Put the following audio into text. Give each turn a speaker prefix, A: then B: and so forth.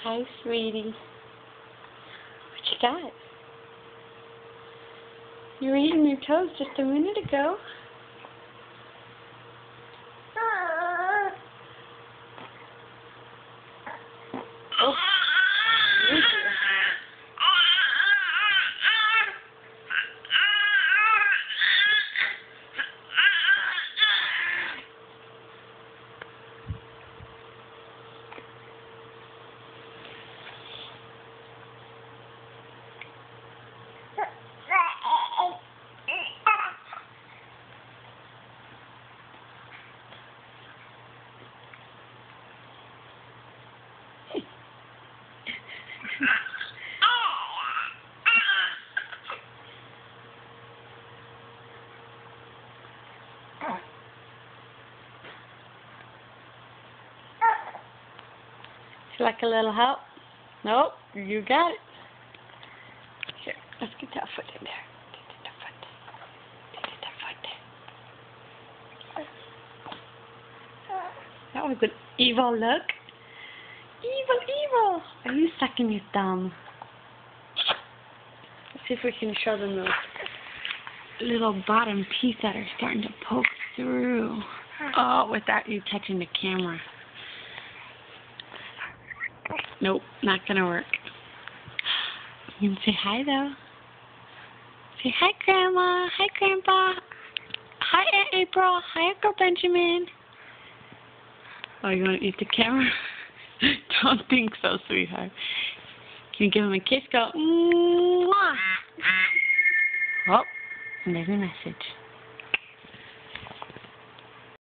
A: Hi, sweetie. What you got? You were eating your toes just a minute ago. Oh. Like a little help? Nope, you got it. Here, let's get that foot in there. Get that foot. Get that foot. That was an evil look. Evil, evil. Are you sucking your thumb? Let's see if we can show them those little bottom teeth that are starting to poke through. Oh, without you touching the camera. Nope, not gonna work. You can say hi though. Say hi, Grandma. Hi, Grandpa. Hi, Aunt April. Hi, Uncle Benjamin. Oh, you want to eat the camera? Don't think so, sweetheart. Can you give him a kiss? Go, mwah. Oh, and there's a message.